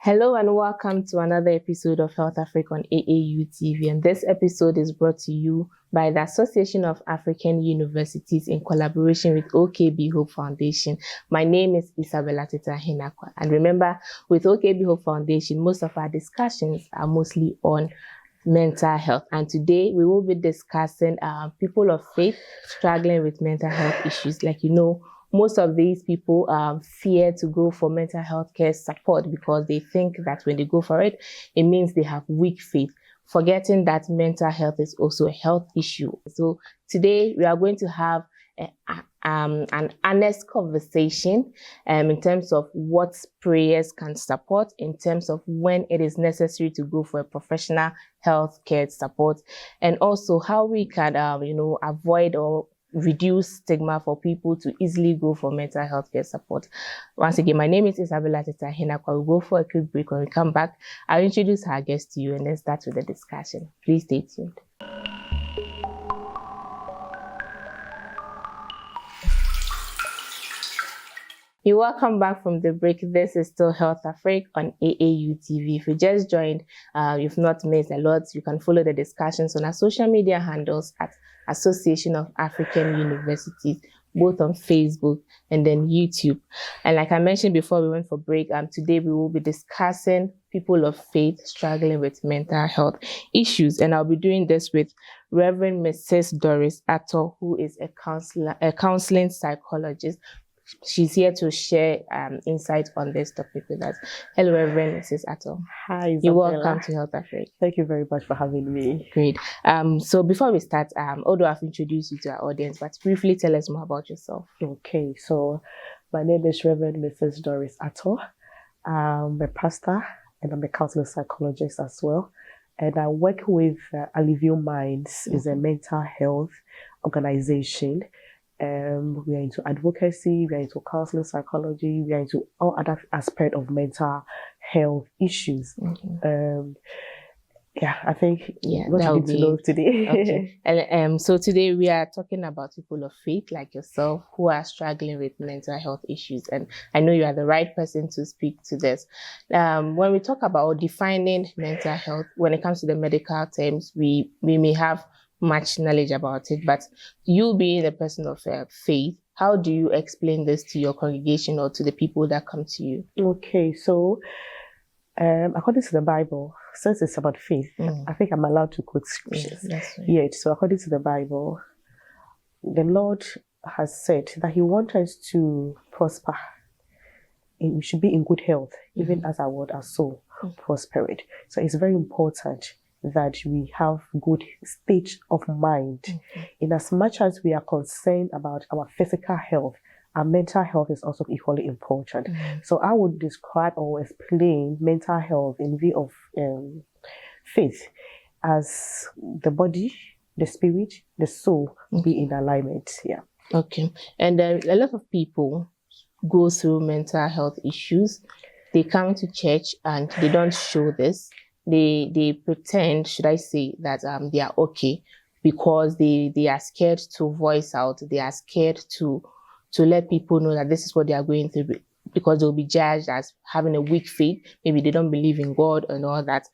Hello and welcome to another episode of HealthAfrik on AAU TV. And this episode is brought to you by the Association of African Universities in collaboration with OKB Hope Foundation. My name is Isabella Teta Hinakwa. And remember, with OKB Hope Foundation, most of our discussions are mostly on mental health. And today we will be discussing people of faith struggling with mental health issues. Like most of these people fear to go for mental health care support because they think that when they go for it, it means they have weak faith, forgetting that mental health is also a health issue. So today we are going to have an honest conversation in terms of what prayers can support, in terms of when it is necessary to go for a professional health care support, and also how we can avoid or reduce stigma for people to easily go for mental health care support. Once again, my name is Isabella Teta Hinakwa. We'll go for a quick break. When we come back, I'll introduce our guest to you and then start with the discussion. Please stay tuned. You're welcome back from the break. This is still HealthAfrik on AAU TV. If you just joined, you've not missed a lot. You can follow the discussions on our social media handles at Association of African Universities, both on Facebook and then YouTube. And like I mentioned before we went for break, today we will be discussing people of faith struggling with mental health issues. And I'll be doing this with Reverend Mrs. Doris Attoh, who is a counseling psychologist. She's here to share insight on this topic with us. Hello, Reverend Mrs. Attoh. Hi, Isabella. You're welcome to HealthAfrik. Thank you very much for having me. Great. So before we start, although I've introduced you to our audience, but briefly tell us more about yourself. Okay, so my name is Reverend Mrs. Doris Attoh. I'm a pastor and I'm a counseling psychologist as well. And I work with Alivio Minds, is a mental health organization. We are into advocacy, we are into counseling psychology, we are into all other aspects of mental health issues. I think what you need to know today. Okay. And so today we are talking about people of faith like yourself who are struggling with mental health issues. And I know you are the right person to speak to this. When we talk about defining mental health, when it comes to the medical terms, we may have much knowledge about it, but you being a person of faith, how do you explain this to your congregation or to the people that come to you? Okay, so according to the Bible, since it's about faith, I think I'm allowed to quote scriptures. That's right. Yeah, so according to the Bible, the Lord has said that He wants us to prosper. We should be in good health, even as our soul prospered. So it's very important that we have good state of mind. In as much as we are concerned about our physical health, our mental health is also equally important. So I would describe or explain mental health in view of faith as the body, the spirit, the soul be in alignment. Yeah. Okay. And a lot of people go through mental health issues. They come to church and they don't show this. They pretend, should I say, that they are okay because they are scared to voice out. They are scared to let people know that this is what they are going through because they'll be judged as having a weak faith. Maybe they don't believe in God and all that.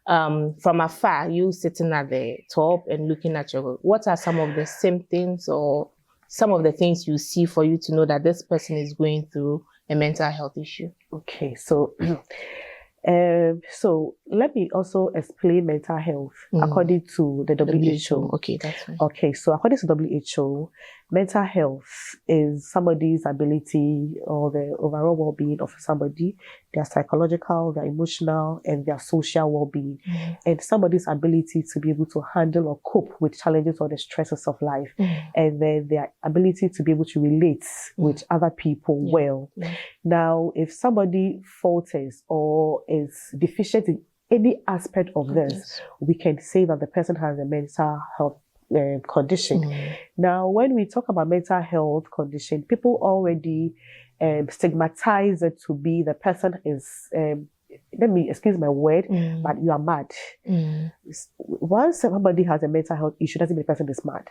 From afar, you sitting at the top and looking at what are some of the symptoms or some of the things you see for you to know that this person is going through a mental health issue? Okay, so let me also explain mental health according to the WHO. Okay, that's right. Okay, so according to WHO, mental health is somebody's ability or the overall well-being of somebody, their psychological, their emotional, and their social well-being, and somebody's ability to be able to handle or cope with challenges or the stresses of life, and then their ability to be able to relate with other people well. Now, if somebody falters or is deficient in any aspect of this, we can say that the person has a mental health condition. Now, when we talk about mental health condition, people already stigmatize it to be the person is, let me excuse my word, but you are mad. Once somebody has a mental health issue, doesn't mean the person is mad.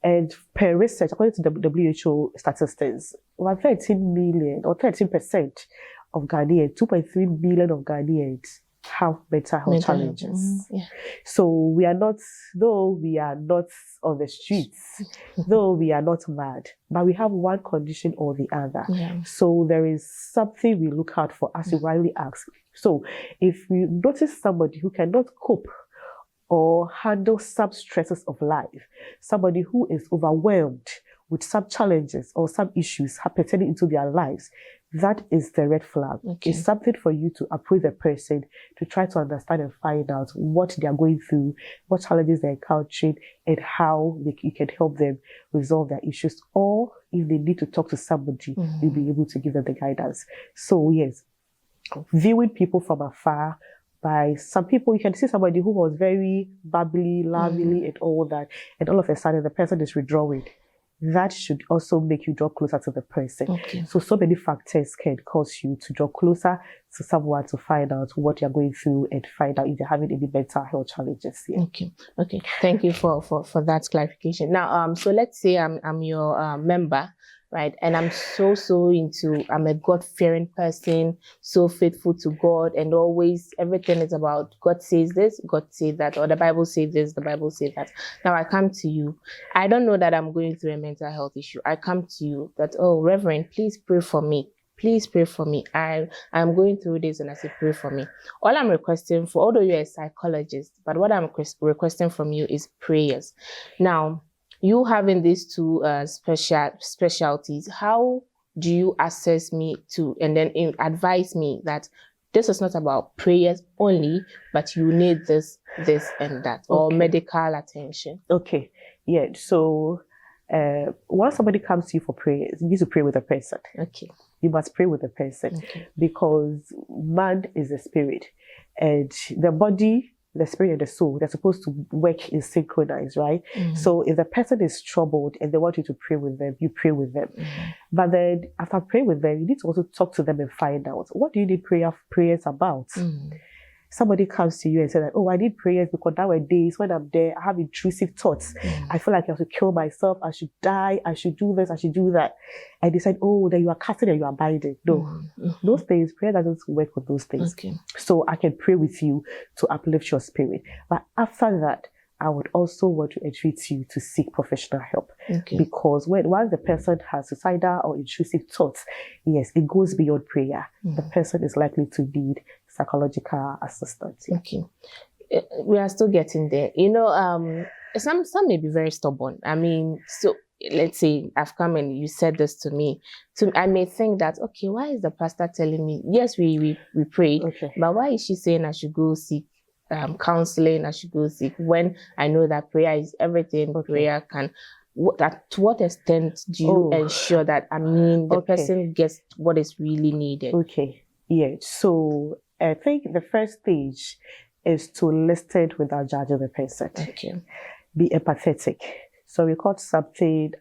And per research, according to the WHO statistics, about 13 million or 13% of Ghanaians, 2.3 million of Ghanaians have mental health challenges. Yeah. So we are not, though we are not on the streets, though we are not mad, but we have one condition or the other. Yeah. So there is something we look out for, as you rightly ask. So if we notice somebody who cannot cope or handle some stresses of life, somebody who is overwhelmed with some challenges or some issues happening into their lives, that is the red flag. Okay. It's something for you to approach the person to try to understand and find out what they are going through, what challenges they're encountering, and how you can help them resolve their issues. Or if they need to talk to somebody, you'll be able to give them the guidance. So yes, viewing people from afar, by some people, you can see somebody who was very bubbly, lovely, and all that, and all of a sudden the person is withdrawing. That should also make you draw closer to the person. Okay. So many factors can cause you to draw closer to someone to find out what you're going through and find out if they're having any mental health challenges. Yeah. Okay. Thank you for that clarification. Now, so let's say I'm your member, right? And I'm I'm a God-fearing person, so faithful to God, and always everything is about God says this, God says that, or the Bible says this, the Bible says that. Now I come to you. I don't know that I'm going through a mental health issue. I come to you that, oh, Reverend, please pray for me. Please pray for me. I'm going through this, and I say, pray for me. All I'm requesting for, although you're a psychologist, but what I'm requesting from you is prayers. Now, you having these two specialties, how do you assess me to, and then advise me that this is not about prayers only, but you need this, and that, or medical attention? Okay. Yeah. So once somebody comes to you for prayers, you need to pray with the person. Okay. You must pray with the person, because man is a spirit, and the body, the spirit and the soul, they're supposed to work in synchronize, right? So if the person is troubled and they want you to pray with them, you pray with them. But then after praying with them, you need to also talk to them and find out, what do you need prayers about? Somebody comes to you and says, like, oh, I need prayers because nowadays when I'm there, I have intrusive thoughts. I feel like I have to kill myself. I should die. I should do this. I should do that. And they said, oh, then you are casting and you are binding. No, those things, prayer doesn't work with those things. So I can pray with you to uplift your spirit. But after that, I would also want to entreat you to seek professional help. Because once the person has suicidal or intrusive thoughts, yes, it goes beyond prayer. The person is likely to need psychological assistance. We are still getting there. You know, some may be very stubborn. I mean, so let's say I've come and you said this to me. So I may think that, okay, why is the pastor telling me, yes, we prayed, but why is she saying I should go seek counseling, I should go seek, when I know that prayer is everything? Prayer can, to what extent do you ensure that, the person gets what is really needed? Yeah, so I think the first stage is to listen without judging the person. Be empathetic. So we call something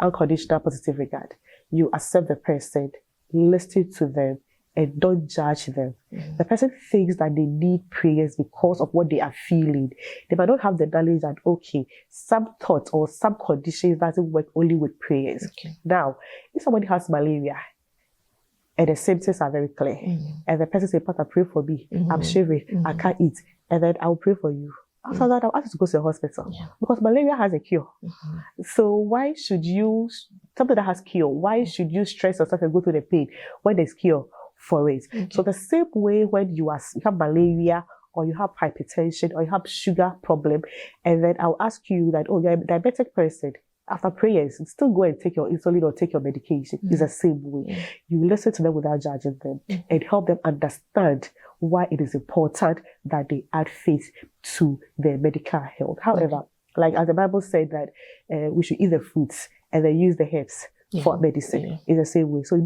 unconditional positive regard. You accept the person, listen to them, and don't judge them. The person thinks that they need prayers because of what they are feeling. They might not have the knowledge that, okay, some thoughts or some conditions doesn't work only with prayers. Now, if somebody has malaria, and the symptoms are very clear, and the person says, Pastor, pray for me. I'm shivering, I can't eat, and then I'll pray for you. After that, I'll ask you to go to the hospital, because malaria has a cure. So why should you, something that has cure, why should you stress yourself and go through the pain when there's cure for it? So the same way when you have malaria, or you have hypertension, or you have sugar problem, and then I'll ask you that, oh, you're a diabetic person, after prayers, still go and take your insulin or take your medication. It's the same way. You listen to them without judging them, and help them understand why it is important that they add faith to their medical health. However, like as the Bible said that we should eat the fruits and then use the herbs for medicine. It's the same way. So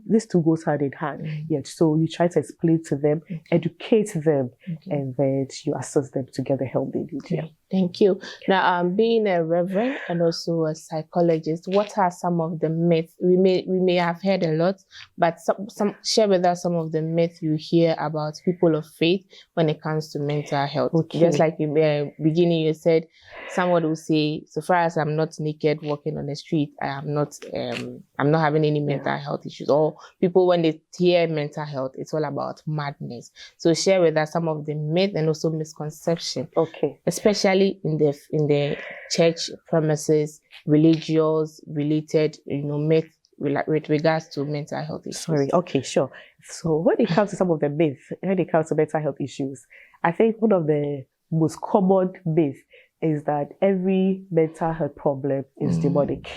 these two goes hand in hand. So you try to explain to them, educate them, and then you assist them to get the help they need. Thank you. Now, being a reverend and also a psychologist, what are some of the myths? We may have heard a lot, but some share with us some of the myths you hear about people of faith when it comes to mental health. Just like in the beginning, you said, someone will say, so far as I'm not naked walking on the street, I am not I'm not having any mental health issues. Or people, when they hear mental health, it's all about madness. So share with us some of the myth and also misconception. Okay. Especially in the church premises, religious related, myth with regards to mental health issues. Sorry. Okay, sure. So when it comes to some of the myths, when it comes to mental health issues, I think one of the most common myths is that every mental health problem is demonic.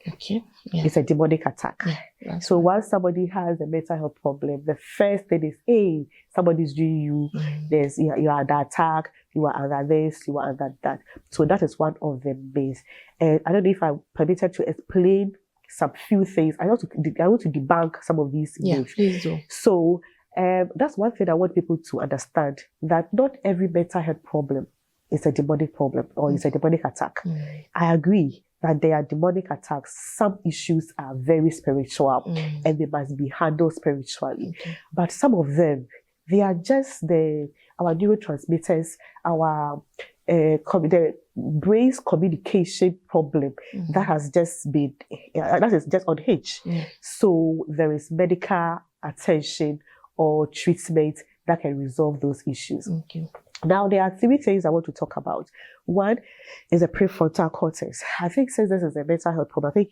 Okay. Yeah. It's a demonic attack. Yeah, so once somebody has a mental health problem, the first thing is, hey, somebody's doing you. You are under attack. You are under this. You are under that. So that is one of the myths. And I don't know if I'm permitted to explain some few things. I want to debunk some of these myths. Please do. So that's one thing I want people to understand, that not every mental health problem is a demonic problem or is a demonic attack. I agree that there are demonic attacks. Some issues are very spiritual and they must be handled spiritually. But some of them, they are just our neurotransmitters, our the brain's communication problem that has just been, that is just unhinged. So there is medical attention or treatment that can resolve those issues. Now, there are three things I want to talk about. One is the prefrontal cortex. I think since this is a mental health problem, I think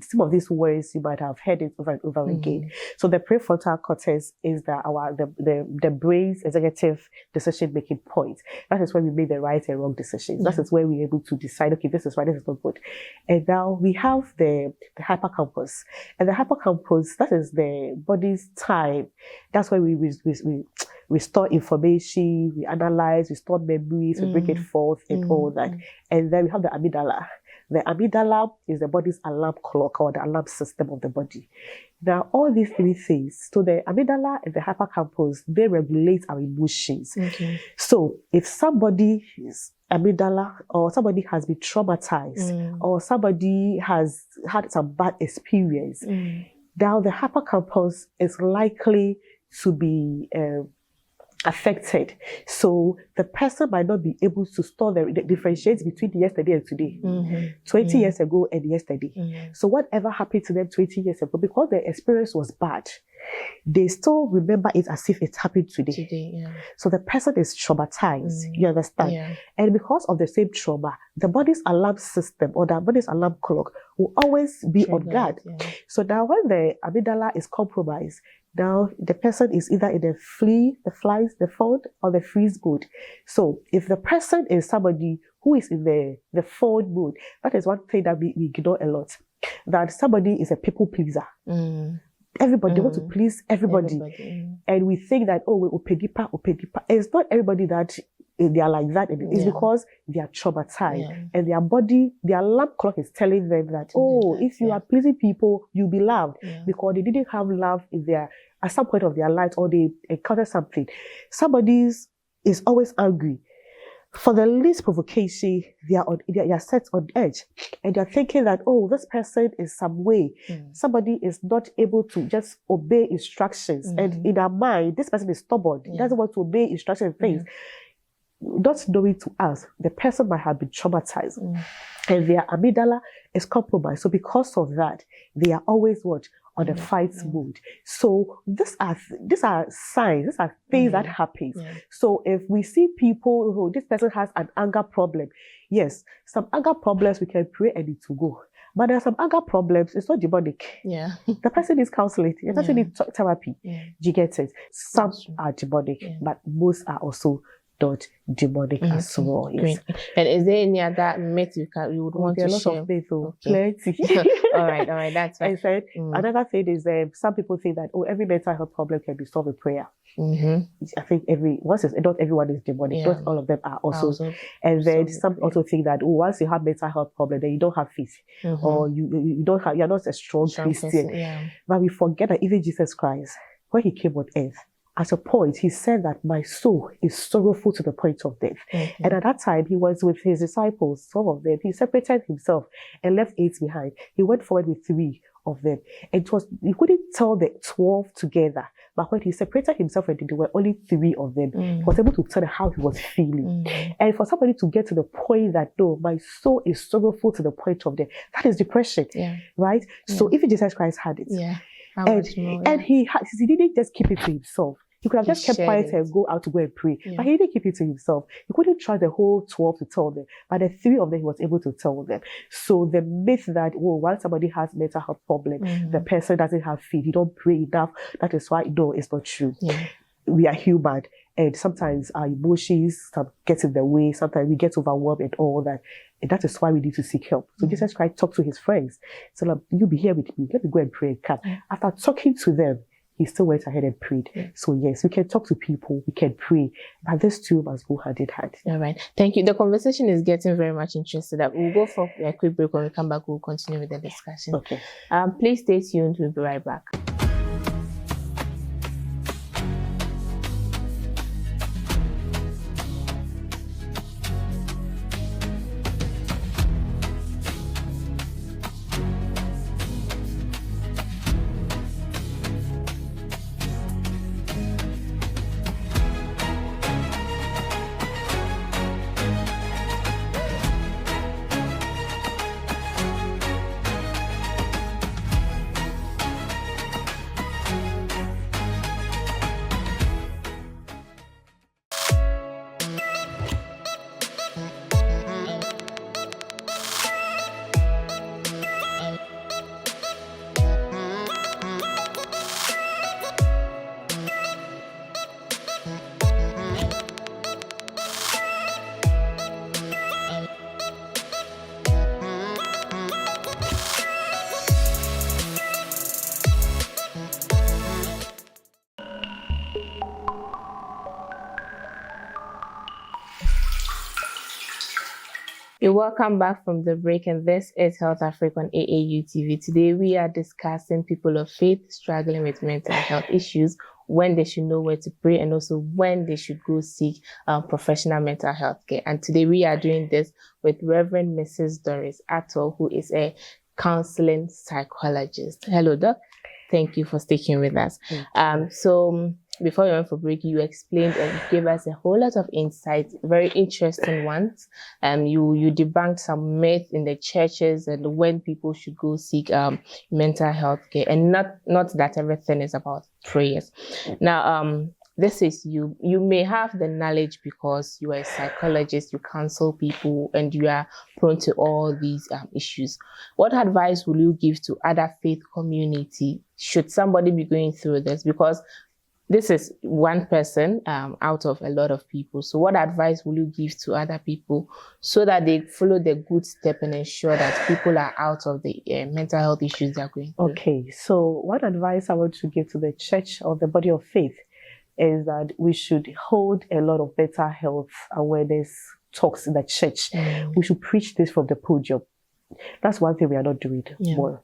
some of these words you might have heard it over and over again. So the prefrontal cortex is the brain's executive decision-making point. That is where we make the right and wrong decisions. That is where we're able to decide, okay, this is right, this is not good. And now we have the hippocampus. And the hippocampus, that is the body's time. That's where we store information, we analyze, we store memories, we bring it forth and all that. And then we have the amygdala. The amygdala is the body's alarm clock or the alarm system of the body. Now, all these three things, so the amygdala and the hippocampus, they regulate our emotions. So if somebody's amygdala or somebody has been traumatized or somebody has had some bad experience, now the hippocampus is likely to be affected. So the person might not be able to store the differentiate between yesterday and today, 20 years ago and yesterday. So whatever happened to them 20 years ago, because the experience was bad, they still remember it as if it happened today. So the person is traumatized, you understand? And because of the same trauma, the body's alarm system or the body's alarm clock will always be on guard. So now when the amygdala is compromised, now the person is either in the fawn or the freeze mode. So if the person is somebody who is in the fawn mode, that is one thing that we ignore a lot. That somebody is a people pleaser. Everybody wants to please everybody. And we think that, oh, Opegipa. It's not everybody that they are like that. It's because they are traumatized. And their body, their alarm clock is telling them that, if you are pleasing people, you'll be loved. Because they didn't have love at some point of their life, or they encounter something. Somebody is always angry. For the least provocation, they are set on edge. And they're thinking that, this person is some way. Somebody is not able to just obey instructions. And in their mind, this person is stubborn. He doesn't want to obey instructions and things. Not knowing to us, the person might have been traumatized. And their amygdala is compromised. So because of that, they are always on the fight mode. So these are signs, these are things that happen. So if we see people this person has an anger problem, yes, some anger problems we can pray and it will go. But there are some anger problems, it's not demonic. The person needs counseling, the person needs therapy. Do you get it? Some are demonic, but most are also not demonic as well. Yes. And is there any other myth you would want to share? There are lots of myths, plenty. all right, that's fine. I said another thing is some people think that every mental health problem can be solved with prayer. I think not everyone is demonic, not all of them are also. And then some also think that once you have mental health problem, then you don't have faith, or you're not a strong Christian. But we forget that even Jesus Christ, when he came on earth, at a point, he said that my soul is sorrowful to the point of death. And at that time, he was with his disciples, some of them. He separated himself and left 8 behind. He went forward with 3 of them. And he couldn't tell the 12 together. But when he separated himself and there were only 3 of them, he was able to tell them how he was feeling. And for somebody to get to the point that, no, my soul is sorrowful to the point of death, that is depression, right? So even Jesus Christ had it. And he didn't just keep it to himself. He could have just kept quiet and go out to go and pray. But he didn't keep it to himself. He couldn't try the whole 12 to tell them. But the 3 of them, he was able to tell them. So the myth that, while somebody has mental health problem, the person doesn't have faith, he don't pray enough, that is why, no, it's not true. We are human. And sometimes our emotions get in the way. Sometimes we get overwhelmed and all that. And that is why we need to seek help. So Jesus Christ talked to his friends. So like, you be here with me. Let me go and pray and come. After talking to them, he still went ahead and prayed. So yes, we can talk to people, we can pray, but these two must go hand in hand. All right. Thank you. The conversation is getting very much interested. We'll go for a quick break. When we come back, we'll continue with the discussion. Okay. Please stay tuned. We'll be right back. You're welcome back from the break, and this is HealthAfrik on AAU TV. Today we are discussing people of faith struggling with mental health issues, when they should know where to pray, and also when they should go seek professional mental health care. And today we are doing this with Reverend Mrs. Doris Attoh, who is a counseling psychologist. Hello, Doc. Thank you for sticking with us. Before we went for break, you explained and gave us a whole lot of insights, very interesting ones. You debunked some myths in the churches and when people should go seek mental health care, and not that everything is about prayers. Now, this is you. You may have the knowledge because you are a psychologist, you counsel people, and you are prone to all these issues. What advice will you give to other faith community should somebody be going through this? Because this is one person out of a lot of people. So what advice will you give to other people so that they follow the good step and ensure that people are out of the mental health issues they're going through? Okay, so what advice I want to give to the church or the body of faith is that we should hold a lot of mental health awareness talks in the church. We should preach this from the podium. That's one thing we are not doing more.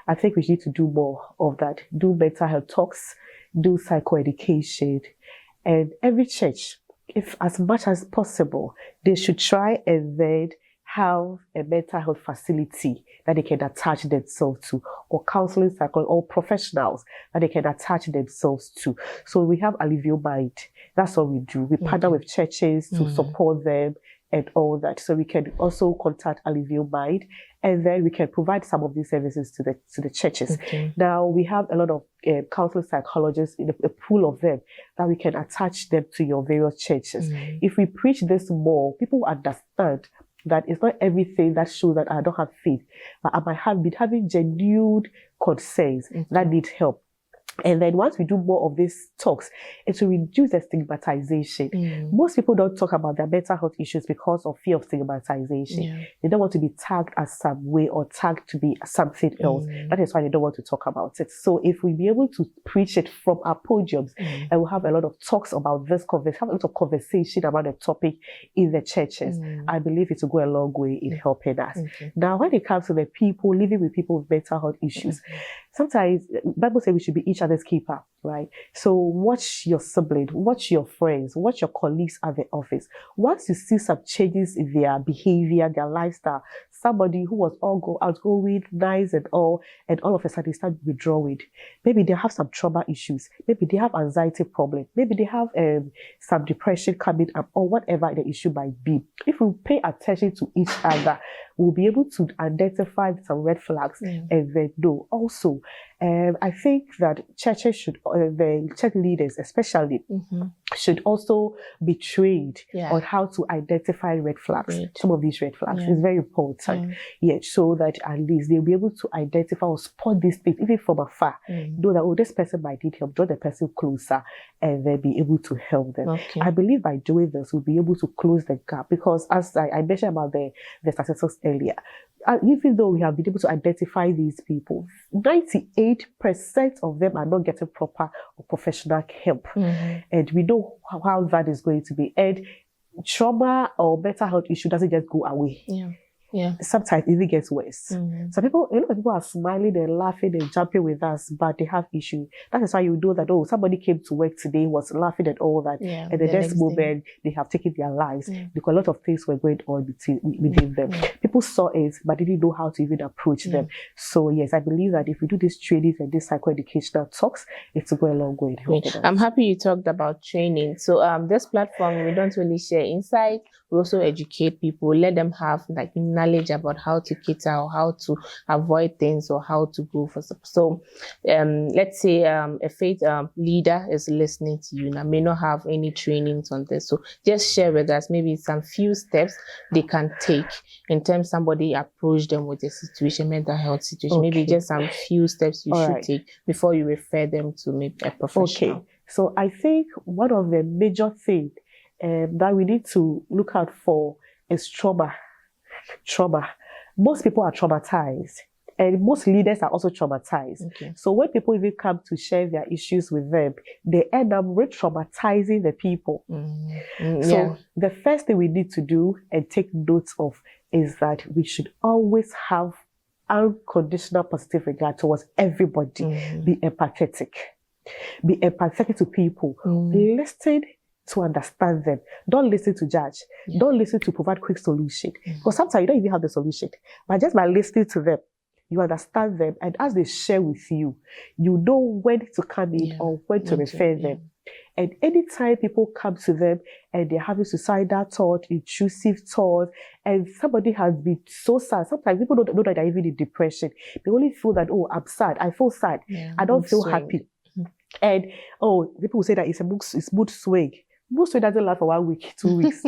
I think we need to do more of that. Do mental health talks, do psychoeducation, and every church, if as much as possible, they should try and then have a mental health facility that they can attach themselves to, or counseling psychologists or professionals that they can attach themselves to. So we have Alivio Mind. That's what we do. We partner with churches to support them and all that. So we can also contact Alivio Mind, and then we can provide some of these services to the churches. Now we have a lot of counseling psychologists in a pool of them that we can attach them to your various churches. If we preach this more, people will understand that it's not everything that shows that I don't have faith, but I might have been having genuine concerns that need help. And then once we do more of these talks, it will reduce the stigmatization. Most people don't talk about their mental health issues because of fear of stigmatization. They don't want to be tagged as some way or tagged to be something else. That is why they don't want to talk about it. So if we be able to preach it from our podiums, and we'll have a lot of talks about this, have a lot of conversation about the topic in the churches, I believe it will go a long way in helping us. Now, when it comes to the people living with people with mental health issues, sometimes the Bible says we should be each other's keeper. right? So watch your sibling, watch your friends, watch your colleagues at the office. Once you see some changes in their behavior, their lifestyle, somebody who was outgoing, nice and all of a sudden start withdrawing. Maybe they have some trauma issues. Maybe they have anxiety problem. Maybe they have some depression coming up, or whatever the issue might be. If we pay attention to each other, we'll be able to identify some red flags and then know. Also, I think that churches should, the church leaders especially, should also be trained on how to identify red flags. Some of these red flags is very important. So that at least they'll be able to identify or spot these things, even from afar. Know that, oh, this person might need help, draw the person closer, and then be able to help them. I believe by doing this, we'll be able to close the gap, because as I mentioned about the statistics earlier, even though we have been able to identify these people, 98% of them are not getting proper or professional help. And we know how that is going to be. And trauma or mental health issue doesn't just go away. Sometimes it even gets worse. Some people, a lot of people are smiling and laughing and jumping with us, but they have issues. That is why you know that, oh, somebody came to work today, was laughing and all that, and the next moment they have taken their lives because a lot of things were going on within them. People saw it, but didn't know how to even approach them. So yes, I believe that if we do this training and this psychoeducational talks, it's to go a long way. I'm happy you talked about training. So this platform, we don't really share insight. We also educate people, let them have like knowledge about how to cater or how to avoid things or how to go for support. So let's say a faith leader is listening to you and may not have any trainings on this. So just share with us maybe some few steps they can take in terms somebody approach them with a situation, mental health situation. Maybe just some few steps you should take before you refer them to maybe a professional. So I think one of the major things that we need to look out for is trauma. Most people are traumatized, and most leaders are also traumatized. So when people even come to share their issues with them, they end up re-traumatizing the people. So the first thing we need to do and take notes of is that we should always have unconditional positive regard towards everybody. Be empathetic. Be empathetic to people. Listen to understand them. Don't listen to judge. Don't listen to provide quick solution. Because sometimes you don't even have the solution. But just by listening to them, you understand them. And as they share with you, you know when to come in or when to refer them. And anytime people come to them and they're having suicidal thought, intrusive thought, and somebody has been so sad. Sometimes people don't know that they're even in depression. They only feel that, oh, I'm sad. I feel sad. I don't feel happy. And, oh, people will say that it's mood swing. Mood swing doesn't last for 1 week, 2 weeks,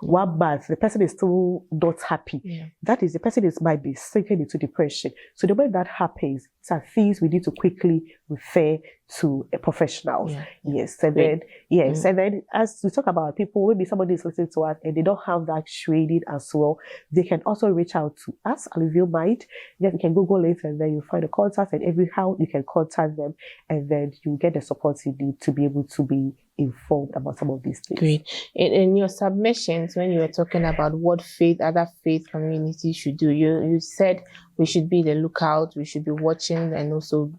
1 month. The person is still not happy. That is, the person might be sinking into depression. So the way that happens, it's are things we need to quickly refer to a professional. And then as we talk about people, maybe somebody is listening to us and they don't have that training as well, they can also reach out to us, Alluvial Mind. Then you can Google it and then you find the contact, and how you can contact them, and then you get the support you need to be able to be informed about some of these things. Great. In your submissions, when you were talking about what other faith communities should do, you said we should be the lookout, we should be watching, and also,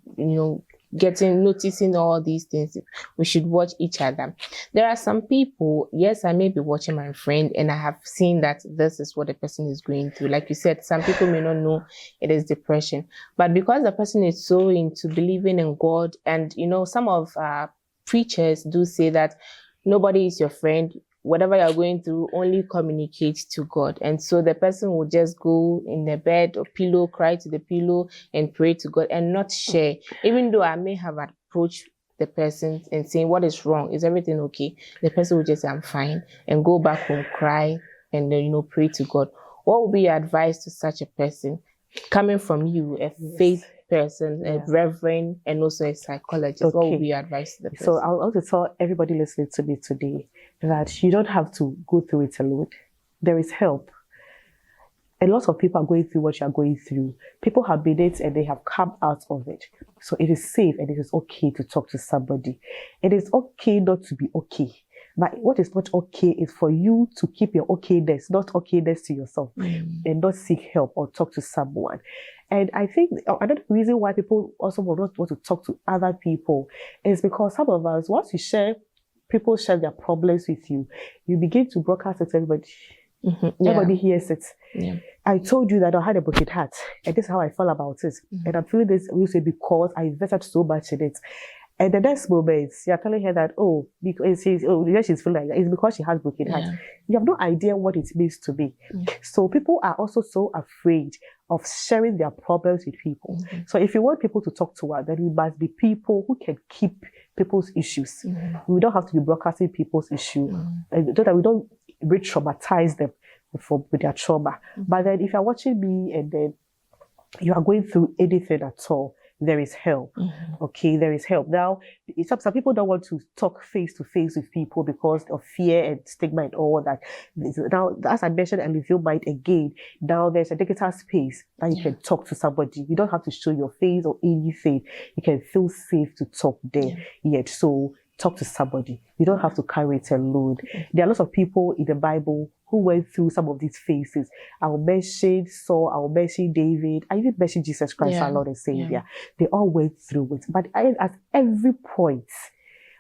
noticing all these things. We should watch each other. There are some people, yes, I may be watching my friend and I have seen that this is what the person is going through. Like you said, some people may not know it is depression, but because the person is so into believing in God, and some of preachers do say that nobody is your friend. Whatever you're going through, only communicate to God. And so the person will just go in the bed or pillow, cry to the pillow and pray to God and not share. Even though I may have approached the person and saying, what is wrong? Is everything okay? The person will just say, I'm fine, and go back home, cry, and then, pray to God. What would be your advice to such a person coming from you, a faith person, a reverend, and also a psychologist? What would be your advice to the person? So I want to tell everybody listening to me today that you don't have to go through it alone. There is help. A lot of people are going through what you are going through. People have been it and they have come out of it. So it is safe and it is okay to talk to somebody. It is okay not to be okay. But what is not okay is for you to keep your okayness, not okayness to yourself, and not seek help or talk to someone. And I think another reason why people also will not want to talk to other people is because some of us, once you share, people share their problems with you, you begin to broadcast it to everybody. Everybody hears it. I told you that I had a broken heart, and this is how I felt about it. And I'm feeling this because I invested so much in it. And the next moment, you're telling her that, because she's feeling like that, it's because she has broken heart. You have no idea what it means to me. So people are also so afraid of sharing their problems with people. So if you want people to talk to us, then it must be people who can keep people's issues. We don't have to be broadcasting people's issues, and so that we don't re-traumatize them with their trauma. But then if you're watching me and then you are going through anything at all, there is help. Okay, there is help. Now, some people don't want to talk face to face with people because of fear and stigma and all that. Now, as I mentioned, and with your mind again, now there's a digital space that you can talk to somebody. You don't have to show your face or anything. You can feel safe to talk there. Yet, so talk to somebody. You don't have to carry it alone. There are lots of people in the Bible who went through some of these phases. I will mention Saul, I will mention David, I even mention Jesus Christ, our Lord and Savior. They all went through it. But at every point,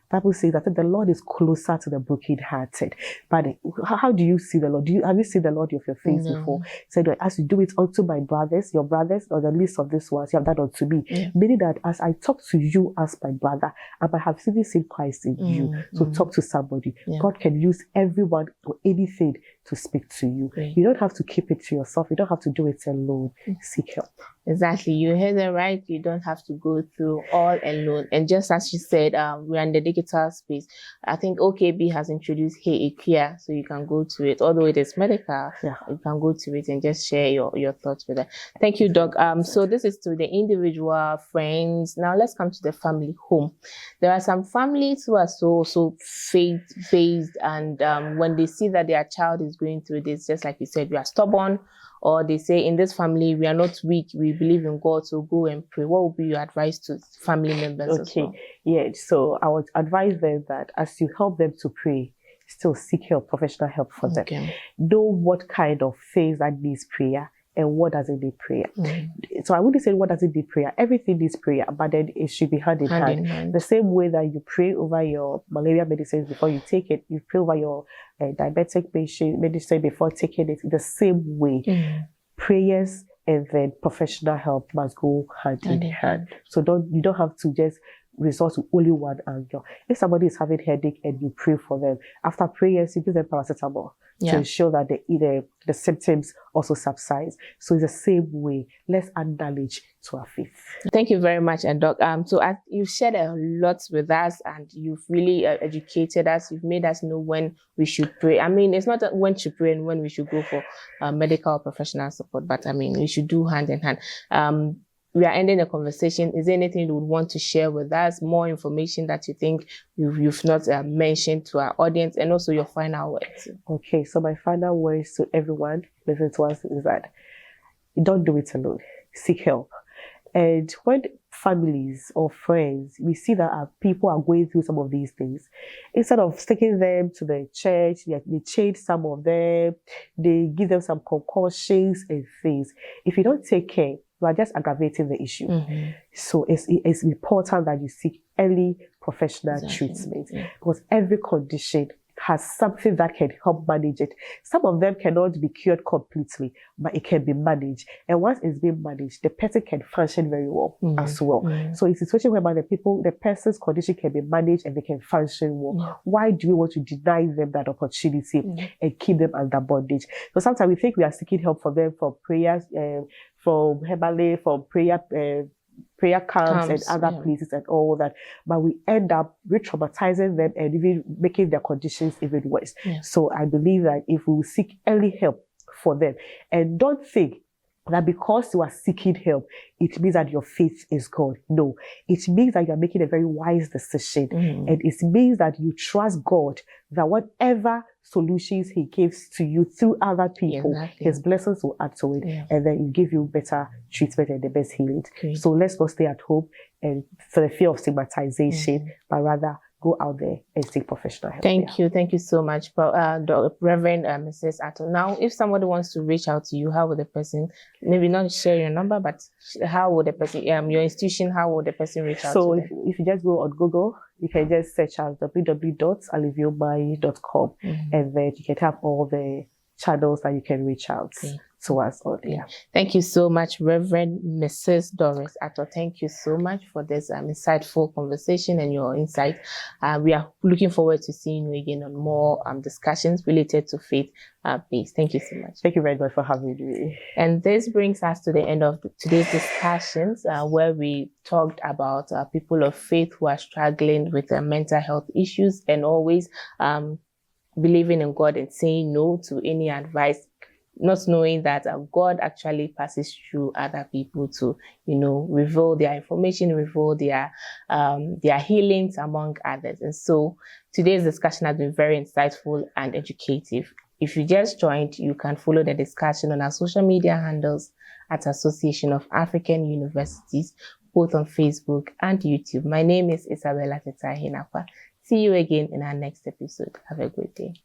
Bible says that the Lord is closer to the brokenhearted. But how do you see the Lord? Have you seen the Lord of your face before? He said, as you do it unto my brothers, your brothers, or the least of these ones, you have done unto me. Meaning that as I talk to you as my brother, I might have seen Christ in you. So talk to somebody. God can use everyone or anything to speak to you. You don't have to keep it to yourself. You don't have to do it alone. Seek help. Exactly. You heard it right. You don't have to go through all alone. And just as she said, we're in the digital space. I think OKB has introduced HealthAfrik, so you can go to it. Although it is medical, you can go to it and just share your thoughts with it. Thank you, Doc. So this is to the individual, friends. Now let's come to the family home. There are some families who are so faith-based, and when they see that their child is going through this, just like you said, we are stubborn. Or they say, in this family, we are not weak, we believe in God, so go and pray. What would be your advice to family members as well? So I would advise them that as you help them to pray, still seek help, professional help for them. Know what kind of phase that needs prayer and what doesn't need prayer. So I wouldn't say what doesn't need prayer. Everything needs prayer, but then it should be hand in hand. The same way that you pray over your malaria medicines before you take it, you pray over your diabetic medicine before taking it. The same way, prayers and then professional help must go hand in hand. So you don't have to just resort to only one angle. If somebody is having headache and you pray for them, after prayers, you give them paracetamol to ensure that the symptoms also subside. So it's the same way. Let's add knowledge to our faith. Thank you very much, and Doc. So you've shared a lot with us, and you've really educated us. You've made us know when we should pray. I mean, it's not when to pray and when we should go for medical or professional support, but I mean, we should do hand in hand. We are ending the conversation. Is there anything you would want to share with us? More information that you think you've not mentioned to our audience, and also your final words. Okay, so my final words to everyone listening to us is that don't do it alone. Seek help. And when families or friends, we see that people are going through some of these things, instead of sticking them to the church, they change some of them, they give them some concussions and things. If you don't take care, you are just aggravating the issue. So it's important that you seek early professional treatment, because every condition has something that can help manage it. Some of them cannot be cured completely, but it can be managed. And once it's being managed, the person can function very well as well. So it's a situation whereby the person's condition can be managed and they can function well. Why do we want to deny them that opportunity and keep them under bondage? So sometimes we think we are seeking help for them from prayers, from Herbalife, from prayer camps and other places and all that, but we end up re-traumatizing them and even making their conditions even worse. So I believe that if we seek early help for them, and don't think that because you are seeking help, it means that your faith is gone. No, it means that you are making a very wise decision, and it means that you trust God that whatever solutions He gives to you through other people, His blessings will add to it, and then He give you better treatment and the best healing. So let's not stay at home and for the fear of stigmatization, but rather go go out there and seek professional help. Thank you so much, Reverend Mrs. Attoh. Now, if somebody wants to reach out to you, how would the person, maybe not share your number, but how would the person, your institution, how would the person reach out to So them? if you just go on Google, you can just search out www.aliviobai.com, and then you can have all the channels that you can reach out to us on. Thank you so much, Reverend Mrs. Doris Attoh. Thank you so much for this insightful conversation and your insight. We are looking forward to seeing you again on more discussions related to faith-based. Thank you so much. Thank you very much for having me. And this brings us to the end of today's discussions, where we talked about people of faith who are struggling with mental health issues and always believing in God and saying no to any advice, not knowing that God actually passes through other people to, reveal their information, reveal their healings among others. And so today's discussion has been very insightful and educative. If you just joined, you can follow the discussion on our social media handles at Association of African Universities, both on Facebook and YouTube. My name is Isabella Tetahinakwa. See you again in our next episode. Have a great day.